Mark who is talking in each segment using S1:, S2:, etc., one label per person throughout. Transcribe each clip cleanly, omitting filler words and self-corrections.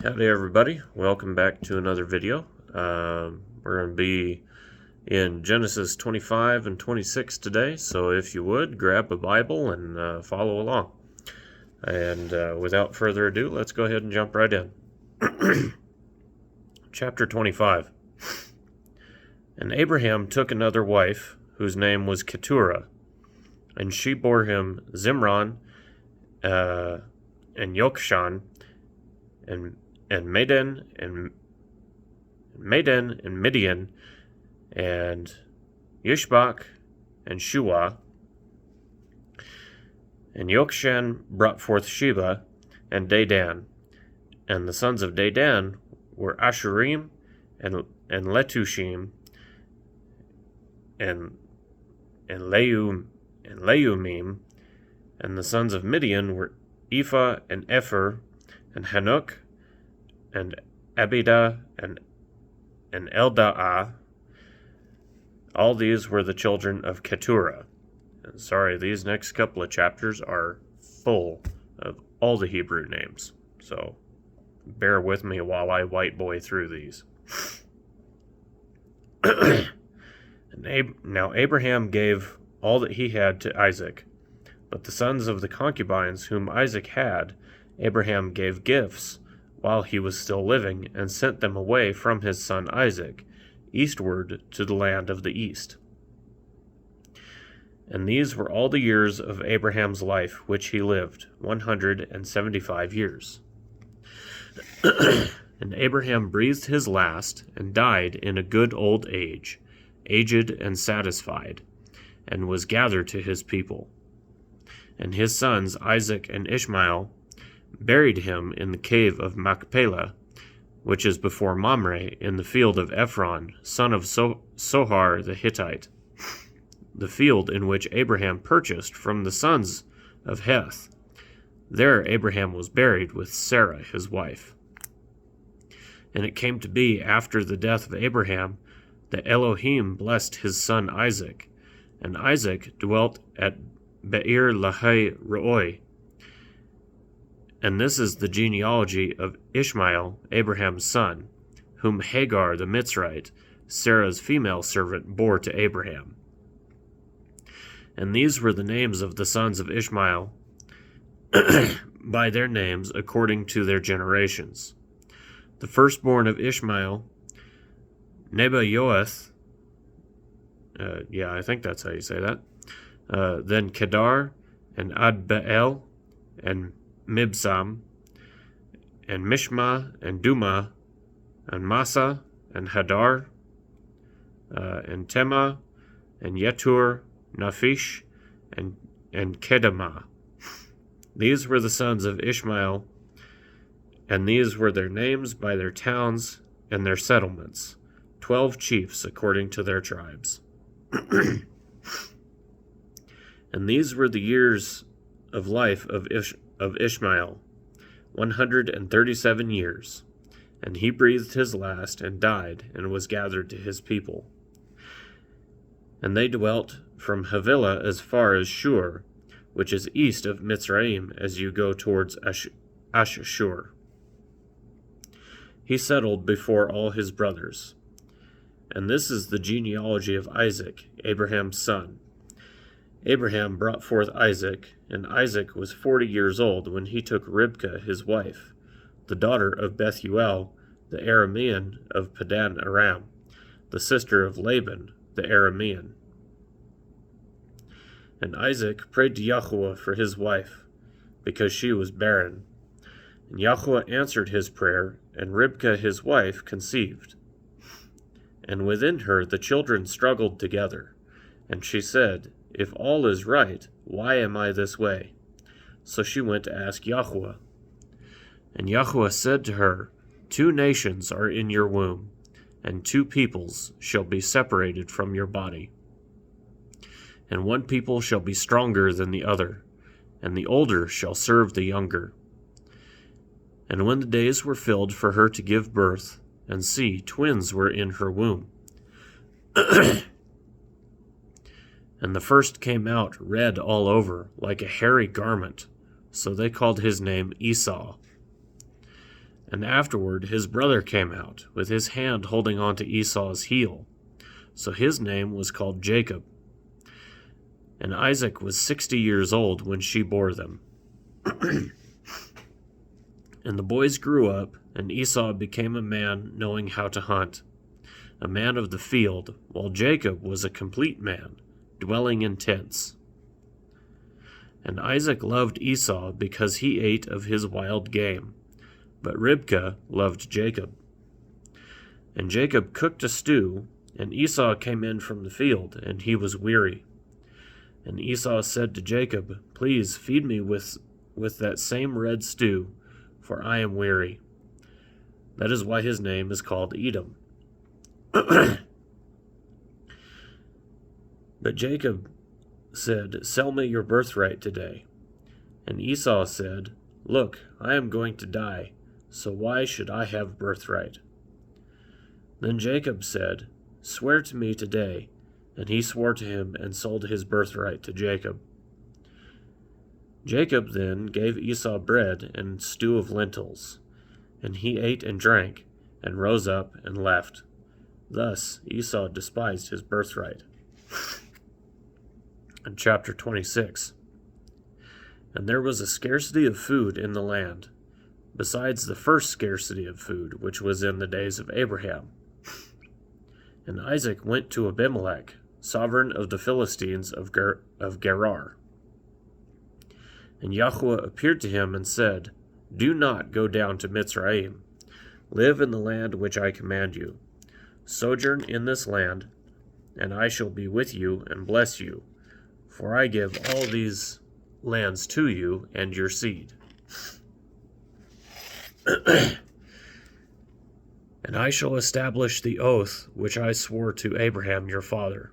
S1: Howdy everybody, welcome back to another video. We're going to be in Genesis 25 and 26 today, so if you would, grab a Bible and follow along. And without further ado, let's go ahead and jump right in. Chapter 25. And Abraham took another wife, whose name was Keturah, and she bore him Zimran, and Yokshan, and Medan, and Midian, and Yishbak, and Shua. And Yokshan brought forth Sheba, and Dedan. And the sons of Dedan were Ashurim, and Letushim, and Leumim. And the sons of Midian were Ephah, and Epher, and Hanuk, and Abida, and Eldaah. All these were the children of Keturah. And sorry, these next couple of chapters are full of all the Hebrew names, so bear with me while I white boy through these. Now Abraham gave all that he had to Isaac, but the sons of the concubines whom Isaac had, Abraham gave gifts while he was still living, and sent them away from his son Isaac, eastward to the land of the east. And these were all the years of Abraham's life which he lived, 175 years. And Abraham breathed his last, and died in a good old age, aged and satisfied, and was gathered to his people. And his sons Isaac and Ishmael buried him in the cave of Machpelah, which is before Mamre, in the field of Ephron, son of Sohar the Hittite, the field in which Abraham purchased from the sons of Heth. There Abraham was buried with Sarah his wife. And it came to be after the death of Abraham that Elohim blessed his son Isaac, and Isaac dwelt at Be'er Lahai Roi. And this is the genealogy of Ishmael, Abraham's son, whom Hagar the Mitzrite, Sarah's female servant, bore to Abraham. And these were the names of the sons of Ishmael, by their names according to their generations. The firstborn of Ishmael, Nebaioth, I think that's how you say that, then Kedar, and Adbeel, and Mibsam, and Mishma, and Duma, and Massa, and Hadar, and Tema, and Yetur, Naphish, and Kedemah. These were the sons of Ishmael, and these were their names by their towns and their settlements, 12 chiefs according to their tribes. And these were the years of life of Ishmael, 137 years, and he breathed his last and died and was gathered to his people. And they dwelt from Havilah as far as Shur, which is east of Mitzrayim as you go towards Ashshur. He settled before all his brothers. And this is the genealogy of Isaac, Abraham's son. Abraham brought forth Isaac, and Isaac was 40 years old when he took Ribkah his wife, the daughter of Bethuel, the Aramean of Padan Aram, the sister of Laban, the Aramean. And Isaac prayed to Yahweh for his wife, because she was barren. And Yahweh answered his prayer, and Ribkah his wife conceived. And within her the children struggled together, and she said, If all is right, why am I this way? So she went to ask Yahweh. And Yahweh said to her, 2 nations are in your womb, and 2 peoples shall be separated from your body. And one people shall be stronger than the other, and the older shall serve the younger. And when the days were filled for her to give birth, and see, twins were in her womb. And the first came out red all over, like a hairy garment, so they called his name Esau. And afterward his brother came out, with his hand holding on to Esau's heel. So his name was called Jacob. And Isaac was 60 years old when she bore them. And the boys grew up, and Esau became a man knowing how to hunt, a man of the field, while Jacob was a complete man, dwelling in tents. And Isaac loved Esau because he ate of his wild game, but Ribkah loved Jacob. And Jacob cooked a stew, and Esau came in from the field, and he was weary. And Esau said to Jacob, "Please feed me with that same red stew, for I am weary." That is why his name is called Edom. But Jacob said, "Sell me your birthright today." And Esau said, "Look, I am going to die, so why should I have birthright?" Then Jacob said, "Swear to me today." And he swore to him and sold his birthright to Jacob. Jacob then gave Esau bread and stew of lentils, and he ate and drank, and rose up and left. Thus Esau despised his birthright. In chapter 26. And there was a scarcity of food in the land, besides the first scarcity of food, which was in the days of Abraham. And Isaac went to Abimelech, sovereign of the Philistines of Gerar. And Yahweh appeared to him and said, "Do not go down to Mitzrayim. Live in the land which I command you. Sojourn in this land, and I shall be with you and bless you, for I give all these lands to you and your seed. And I shall establish the oath which I swore to Abraham your father.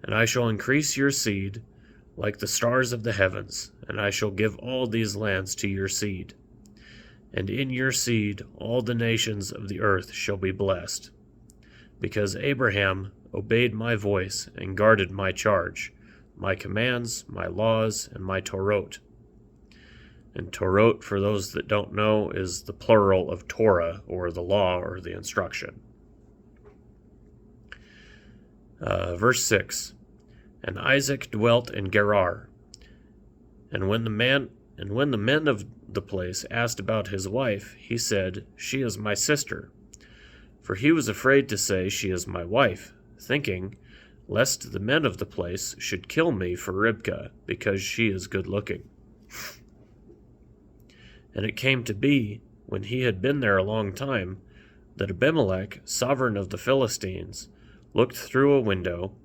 S1: And I shall increase your seed like the stars of the heavens, and I shall give all these lands to your seed. And in your seed all the nations of the earth shall be blessed, because Abraham obeyed my voice and guarded my charge, my commands, my laws, and my Torot." And Torot, for those that don't know, is the plural of Torah, or the law, or the instruction. Verse 6. And Isaac dwelt in Gerar. And when the men of the place asked about his wife, he said, "She is my sister." For he was afraid to say, "She is my wife," thinking, lest the men of the place should kill me for Ribkah, because she is good looking. And it came to be, when he had been there a long time, that Abimelech, sovereign of the Philistines, looked through a window,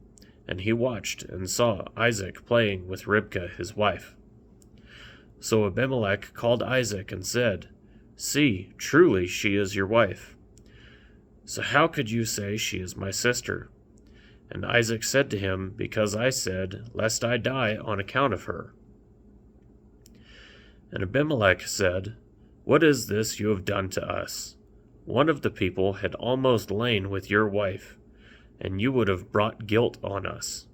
S1: and he watched and saw Isaac playing with Ribkah his wife. So Abimelech called Isaac and said, "See, truly she is your wife. So how could you say she is my sister?" And Isaac said to him, "Because I said, lest I die on account of her." And Abimelech said, "What is this you have done to us? One of the people had almost lain with your wife, and you would have brought guilt on us."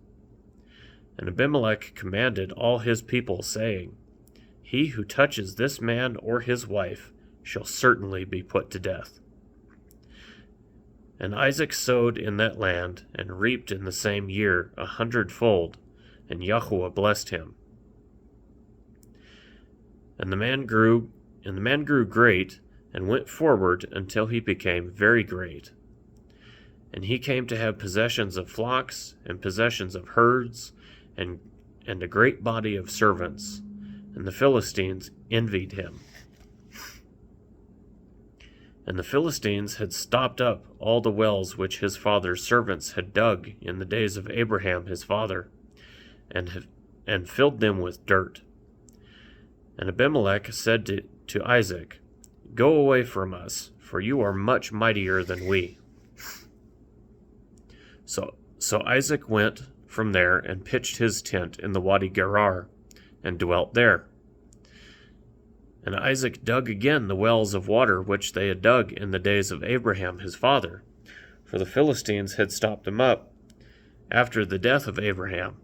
S1: And Abimelech commanded all his people, saying, "He who touches this man or his wife shall certainly be put to death." And Isaac sowed in that land, and reaped in the same year 100-fold, and Yahweh blessed him. And the man grew great, and went forward until he became very great. And he came to have possessions of flocks, and possessions of herds, and a great body of servants. And the Philistines envied him. And the Philistines had stopped up all the wells which his father's servants had dug in the days of Abraham his father, and filled them with dirt. And Abimelech said to Isaac, "Go away from us, for you are much mightier than we." So Isaac went from there and pitched his tent in the Wadi Gerar, and dwelt there. And Isaac dug again the wells of water which they had dug in the days of Abraham his father, for the Philistines had stopped them up after the death of Abraham.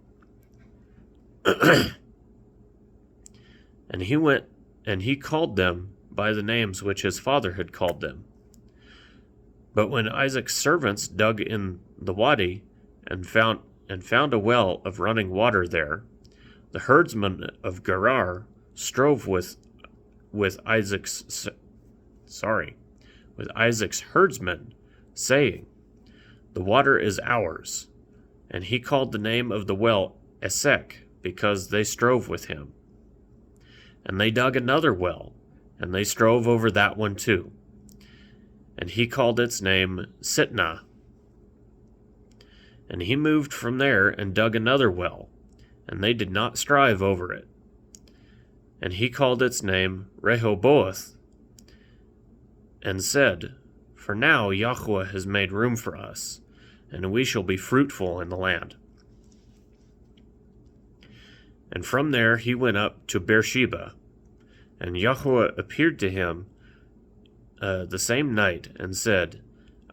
S1: And he went, and he called them by the names which his father had called them. But when Isaac's servants dug in the wadi and found a well of running water there, the herdsmen of Gerar strove with Isaac's herdsmen, saying, "The water is ours." And he called the name of the well Esek, because they strove with him. And they dug another well, and they strove over that one too. And he called its name Sitnah. And he moved from there and dug another well, and they did not strive over it. And he called its name Rehoboth, and said, "For now Yahweh has made room for us, and we shall be fruitful in the land." And from there he went up to Beersheba, and Yahweh appeared to him the same night, and said,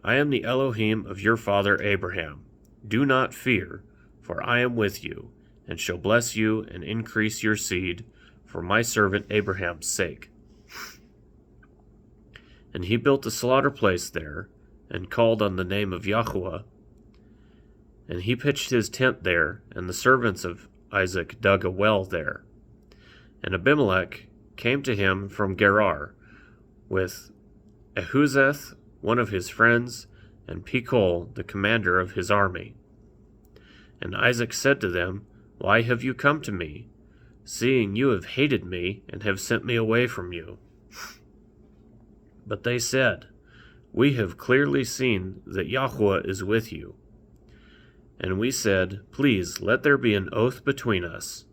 S1: "I am the Elohim of your father Abraham. Do not fear, for I am with you, and shall bless you and increase your seed for my servant Abraham's sake." And he built a slaughter place there, and called on the name of Yahweh. And he pitched his tent there, and the servants of Isaac dug a well there. And Abimelech came to him from Gerar, with Ahuzeth, one of his friends, and Pekol, the commander of his army. And Isaac said to them, "Why have you come to me, seeing you have hated me, and have sent me away from you?" But they said, "We have clearly seen that Yahweh is with you." And we said, "Please let there be an oath between us,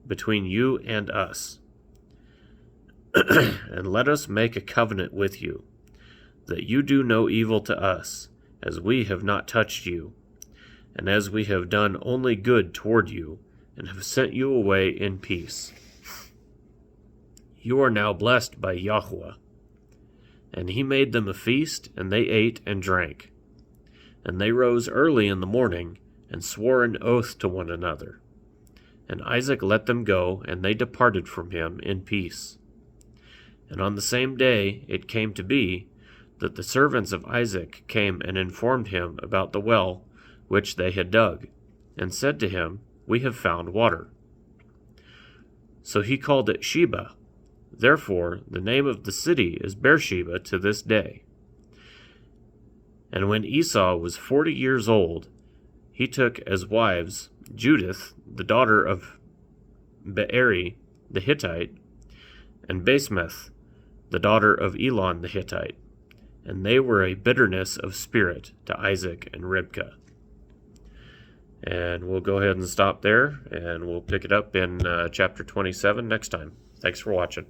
S1: between you and us, and let us make a covenant with you, that you do no evil to us, as we have not touched you, and as we have done only good toward you, and have sent you away in peace. You are now blessed by Yahweh." And he made them a feast, and they ate and drank. And they rose early in the morning, and swore an oath to one another. And Isaac let them go, and they departed from him in peace. And on the same day it came to be that the servants of Isaac came and informed him about the well which they had dug, and said to him, "We have found water." So he called it Sheba. Therefore the name of the city is Beersheba to this day. And when Esau was 40 years old, he took as wives Judith, the daughter of Beeri the Hittite, and Basemath, the daughter of Elon the Hittite, and they were a bitterness of spirit to Isaac and Ribekah. And we'll go ahead and stop there, and we'll pick it up in chapter 27 next time. Thanks for watching.